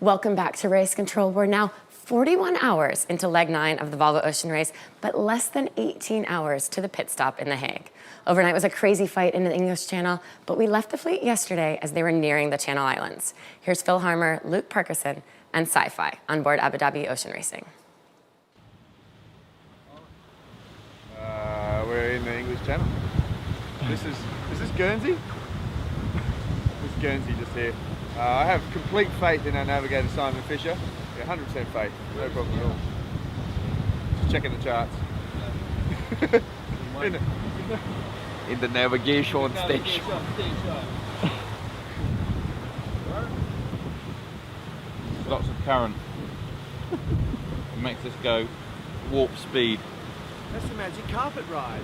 Welcome back to Race Control. We're now 41 hours into leg 9 of the Volvo Ocean Race, but less than 18 hours to the pit stop in The Hague. Overnight was a crazy fight in the English Channel, but we left the fleet yesterday as they were nearing the Channel Islands. Here's Phil Harmer, Luke Parkinson, and Sci-Fi on board Abu Dhabi Ocean Racing. We're in the English Channel. Is this Guernsey? This is Guernsey just here. I have complete faith in our navigator Simon Fisher. Yeah, 100% faith, no problem at all. Just checking the charts. in the navigation station. Lots of current. It makes us go warp speed. That's the magic carpet ride.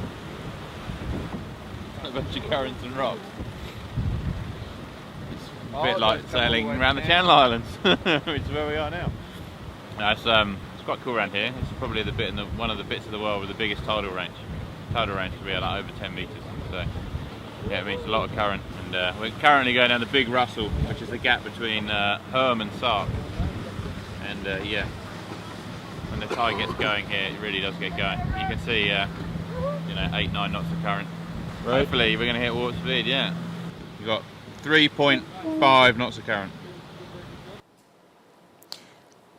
A bunch of currents and rocks. It's a bit like sailing around the Channel Islands, which is where we are now. No, it's quite cool around here. It's probably the bit one of the bits of the world with the biggest tidal range. Tidal range will be like over 10 metres. So yeah, it means a lot of current. And we're currently going down the Big Russell, which is the gap between Herm and Sark. And yeah, when the tide gets going here, it really does get going. You can see, you know, 8-9 knots of current. Right. Hopefully we're going to hit warp speed, yeah. We've got 3.5 knots of current.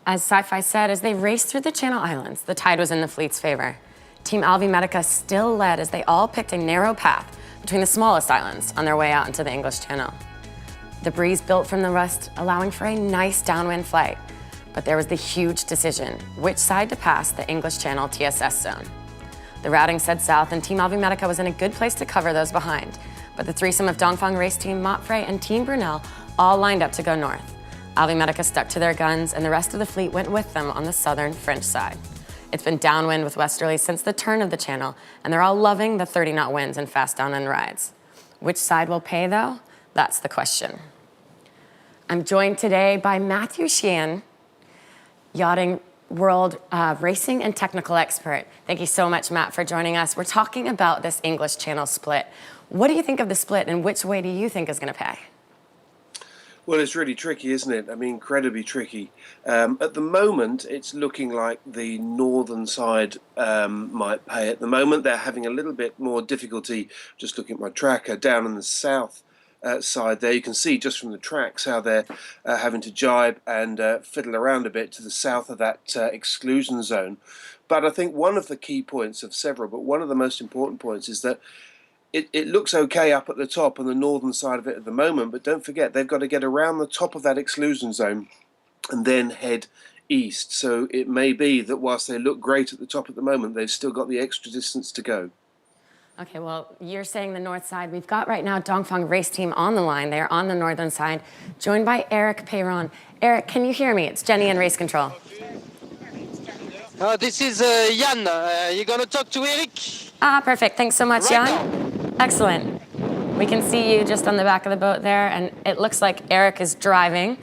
As Sci-Fi said, as they raced through the Channel Islands, the tide was in the fleet's favor. Team Alvi Medica still led as they all picked a narrow path between the smallest islands on their way out into the English Channel. The breeze built from the west, allowing for a nice downwind flight. But there was the huge decision, which side to pass the English Channel TSS zone. The routing said south, and Team Alvi Medica was in a good place to cover those behind. But the threesome of Dongfeng Race Team, Montfray, and Team Brunel all lined up to go north. Alvi Medica stuck to their guns, and the rest of the fleet went with them on the southern French side. It's been downwind with westerlies since the turn of the channel, and they're all loving the 30-knot winds and fast downwind rides. Which side will pay, though? That's the question. I'm joined today by Matthew Sheehan, yachting world racing and technical expert. Thank you so much, Matt, for joining us. We're talking about this English Channel split. What do you think of the split, and which way do you think is going to pay? Well, it's really tricky, isn't it? I mean, incredibly tricky. At the moment, it's looking like the northern side might pay. At the moment, they're having a little bit more difficulty, just looking at my tracker, down in the south side there. You can see just from the tracks how they're having to jibe and fiddle around a bit to the south of that exclusion zone. But I think one of the key points of several, but one of the most important points is that it looks okay up at the top on the northern side of it at the moment, but don't forget they've got to get around the top of that exclusion zone and then head east. So it may be that whilst they look great at the top at the moment, they've still got the extra distance to go. Okay, well, you're saying the north side. We've got right now Dongfeng Race Team on the line. They're on the northern side, joined by Eric Peyron. Eric, can you hear me? It's Jenny in Race Control. This is Jan. You're going to talk to Eric? Ah, perfect. Thanks so much, Right Jan. now. Excellent. We can see you just on the back of the boat there, and it looks like Eric is driving.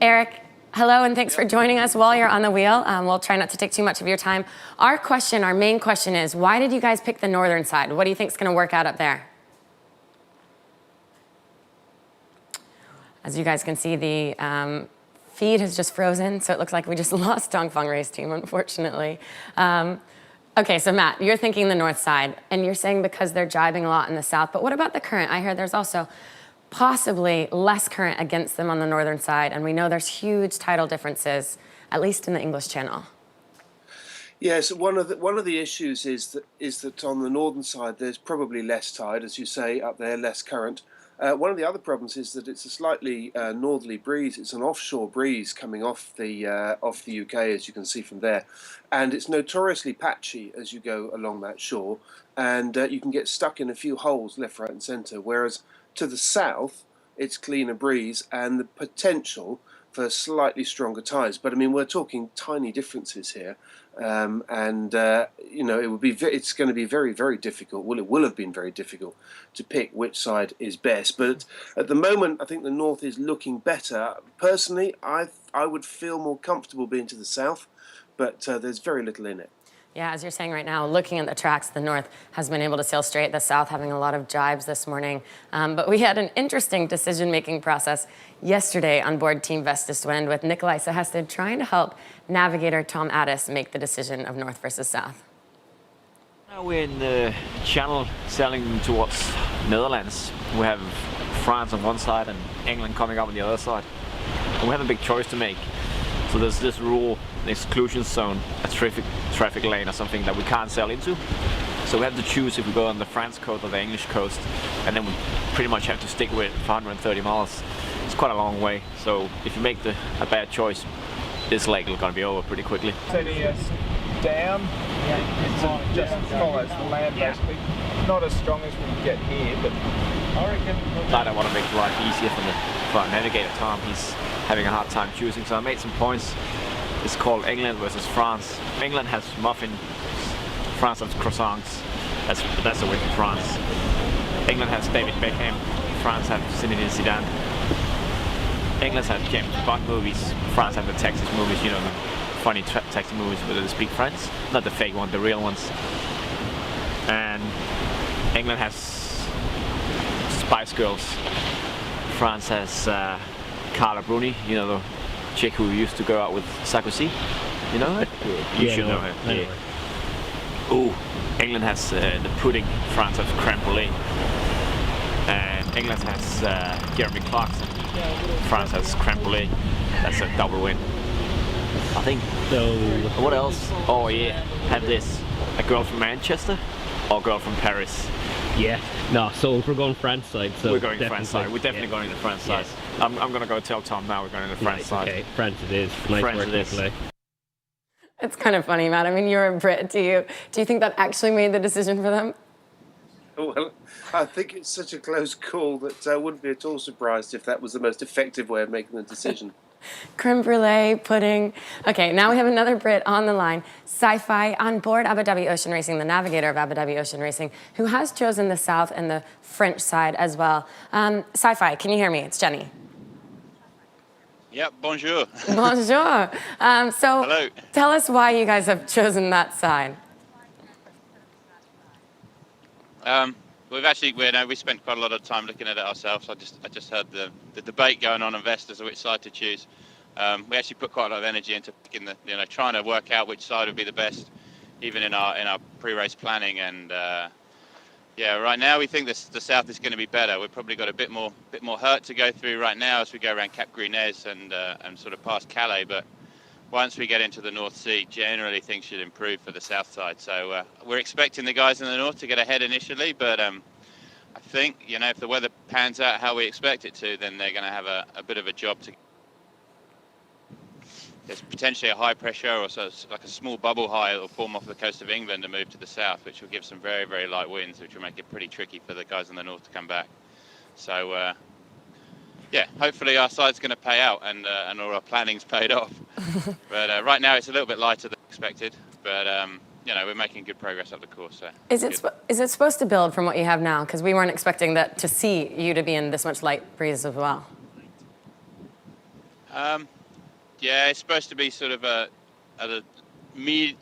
Eric, hello, and thanks for joining us while you're on the wheel. We'll try not to take too much of your time. Our main question is, why did you guys pick the northern side? What do you think is going to work out up there? As you guys can see, the feed has just frozen, so it looks like we just lost Dongfeng Race Team, unfortunately. Okay, so Matt, you're thinking the north side, and you're saying because they're jibing a lot in the south, but what about the current? I hear there's also possibly less current against them on the northern side, and we know there's huge tidal differences, at least in the English Channel. Yes, one of the issues is that on the northern side there's probably less tide, as you say, up there, less current. One of the other problems is that it's a slightly northerly breeze. It's an offshore breeze coming off the UK, as you can see from there, and it's notoriously patchy as you go along that shore, and you can get stuck in a few holes left, right, and centre. Whereas to the south, it's cleaner breeze and the potential for slightly stronger tides. But I mean, we're talking tiny differences here, and you know, it's going to be very, very difficult. Well, it will have been very difficult to pick which side is best. But at the moment, I think the north is looking better. Personally, I would feel more comfortable being to the south, but there's very little in it. Yeah, as you're saying right now, looking at the tracks, the North has been able to sail straight, the South having a lot of jibes this morning. But we had an interesting decision-making process yesterday on board Team Vestas Wind with Nikolai Sehested trying to help navigator Tom Addis make the decision of North versus South. Now we're in the channel sailing towards Netherlands. We have France on one side and England coming up on the other side. And we have a big choice to make. So there's this rule, the exclusion zone, a traffic lane or something that we can't sail into. So we have to choose if we go on the France coast or the English coast, and then we pretty much have to stick with it for 130 miles. It's quite a long way, so if you make a bad choice, this leg is going to be over pretty quickly. Down, it just follows the land basically. Not as strong as we get here, but I reckon. I don't want to make life easier for our navigator Tom. He's having a hard time choosing, so I made some points. It's called England versus France. England has muffin, France has croissants. That's the win for France. England has David Beckham, France has Zinedine Zidane. England has James Bond movies, France has the Texas movies, you know, the funny taxi movies where they speak French, not the fake one, the real ones. And England has Spice Girls. France has Carla Bruni, you know, the chick who used to go out with Sarkozy. You know her? You should know her. Yeah. Ooh, England has the pudding. France has creme brulee. And England has Jeremy Clarkson. France has creme brulee. That's a double win. I think. So what else? Oh yeah, have this. A girl from Manchester or a girl from Paris? yeah, no. So if we're going France side, so we're going France side. We're definitely going to the France side. I'm going to go tell Tom now we're going to the France side. Okay, France it is. Nice France work, it is. Nikolai. It's kind of funny, Matt. I mean, you're a Brit. Do you think that actually made the decision for them? Well, I think it's such a close call that I wouldn't be at all surprised if that was the most effective way of making the decision. Creme brulee, pudding. Okay, now we have another Brit on the line, Sci-Fi, on board Abu Dhabi Ocean Racing, the navigator of Abu Dhabi Ocean Racing, who has chosen the South and the French side as well. Sci-Fi, can you hear me? It's Jenny. Yep, bonjour. Bonjour. So Hello. Tell us why you guys have chosen that side. We spent quite a lot of time looking at it ourselves. I just heard the debate going on Vestas of which side to choose. We actually put quite a lot of energy into picking trying to work out which side would be the best, even in our pre-race planning. And right now we think the South is going to be better. We've probably got a bit more hurt to go through right now as we go around Cap Gris-Nez and sort of past Calais. But once we get into the North Sea, generally things should improve for the South side. So we're expecting the guys in the North to get ahead initially, but I think, if the weather pans out how we expect it to, then they're going to have a bit of a job to. There's potentially a high pressure or so like a small bubble high that will form off the coast of England and move to the south, which will give some very, very light winds, which will make it pretty tricky for the guys in the north to come back. So, hopefully our side's going to pay out and all our planning's paid off. But right now it's a little bit lighter than expected, but we're making good progress up the course. So Is it supposed to build from what you have now? Because we weren't expecting that to see you to be in this much light breeze as well. It's supposed to be sort of at a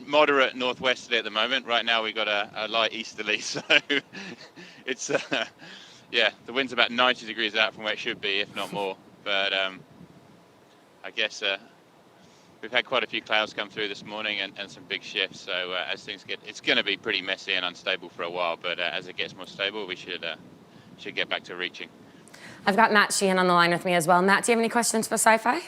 moderate northwesterly at the moment. Right now we've got a light easterly, so it's the wind's about 90 degrees out from where it should be, if not more. But I guess we've had quite a few clouds come through this morning and some big shifts. So as things it's going to be pretty messy and unstable for a while. But as it gets more stable, we should get back to reaching. I've got Matt Sheehan on the line with me as well. Matt, do you have any questions for Sci-Fi?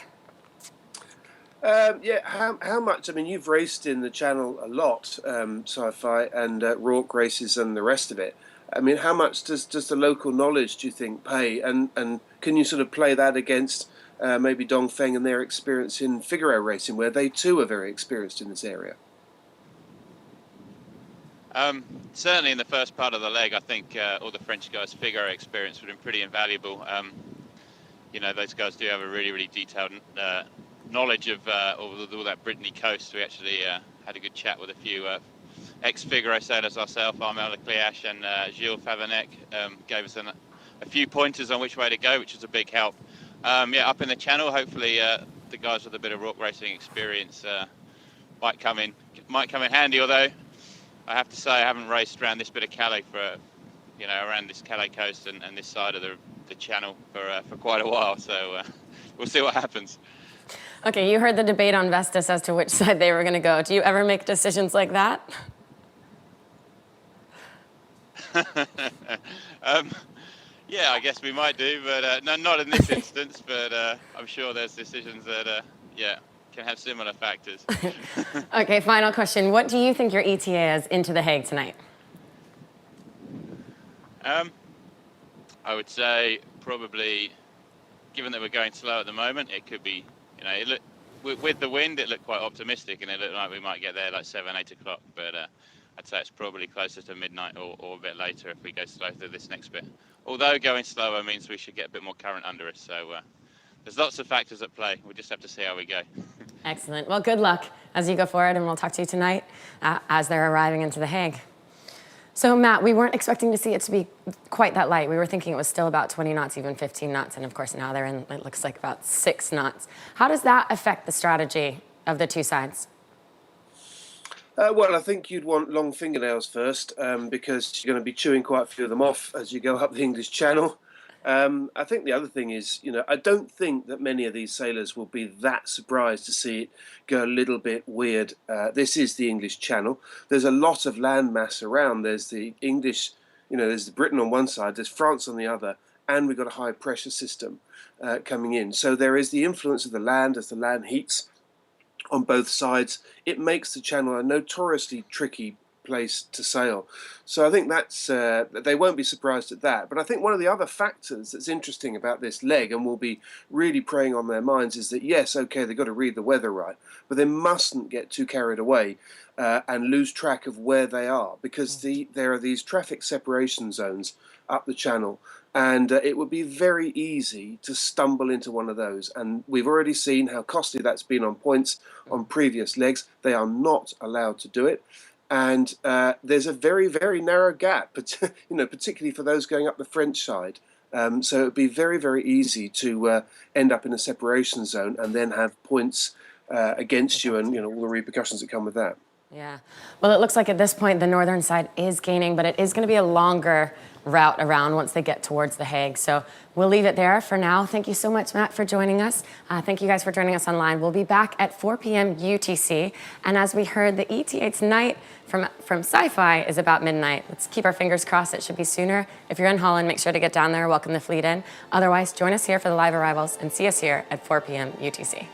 How much? I mean, you've raced in the Channel a lot, Sci-Fi, and Rourke races and the rest of it. I mean, how much does the local knowledge, do you think, pay? And can you sort of play that against maybe Dongfeng and their experience in Figaro racing, where they too are very experienced in this area? Certainly in the first part of the leg, I think all the French guys' Figaro experience would have been pretty invaluable. Those guys do have a really, really detailed knowledge of all that Brittany coast. We actually had a good chat with a few ex-Figaro sailors ourselves, Armel Leclerc and Gilles Favonec, gave us a few pointers on which way to go, which was a big help. Up in the Channel, hopefully the guys with a bit of Rourke racing experience might come in handy. Although I have to say I haven't raced around this bit of Calais for, around this Calais coast and this side of the channel for quite a while. So we'll see what happens. Okay, you heard the debate on Vestas as to which side they were going to go. Do you ever make decisions like that? Yeah, I guess we might do, but no, not in this instance. But I'm sure there's decisions that, can have similar factors. Okay, final question. What do you think your ETA is into The Hague tonight? I would say probably, given that we're going slow at the moment, it could be, with the wind, it looked quite optimistic, and it looked like we might get there like 7, 8 o'clock. But I'd say it's probably closer to midnight or a bit later if we go slow through this next bit. Although going slower means we should get a bit more current under us. So there's lots of factors at play. We'll just have to see how we go. Excellent. Well, good luck as you go forward, and we'll talk to you tonight as they're arriving into The Hague. So, Matt, we weren't expecting to see it to be quite that light. We were thinking it was still about 20 knots, even 15 knots, and of course now they're in, it looks like about 6 knots. How does that affect the strategy of the two sides? Well, I think you'd want long fingernails first because you're going to be chewing quite a few of them off as you go up the English Channel. I think the other thing is, I don't think that many of these sailors will be that surprised to see it go a little bit weird. This is the English Channel. There's a lot of land mass around. There's the English, there's Britain on one side, there's France on the other, and we've got a high pressure system coming in. So there is the influence of the land as the land heats on both sides. It makes the channel a notoriously tricky place to sail. So I think that's they won't be surprised at that. But I think one of the other factors that's interesting about this leg and will be really preying on their minds is that, yes, okay, they've got to read the weather right, but they mustn't get too carried away and lose track of where they are, because there are these traffic separation zones up the channel, and it would be very easy to stumble into one of those. And we've already seen how costly that's been on points on previous legs. They are not allowed to do it. And there's a very, very narrow gap, particularly for those going up the French side. So it would be very, very easy to end up in a separation zone and then have points against you, and all the repercussions that come with that. Yeah. Well, it looks like at this point the northern side is gaining, but it is going to be a longer route around once they get towards The Hague. So we'll leave it there for now. Thank you so much, Matt, for joining us. Thank you guys for joining us online. We'll be back at 4 p.m. UTC. And as we heard, the ETA tonight from Sci-Fi is about midnight. Let's keep our fingers crossed. It should be sooner. If you're in Holland, make sure to get down there. Welcome the fleet in. Otherwise, join us here for the live arrivals and see us here at 4 p.m. UTC.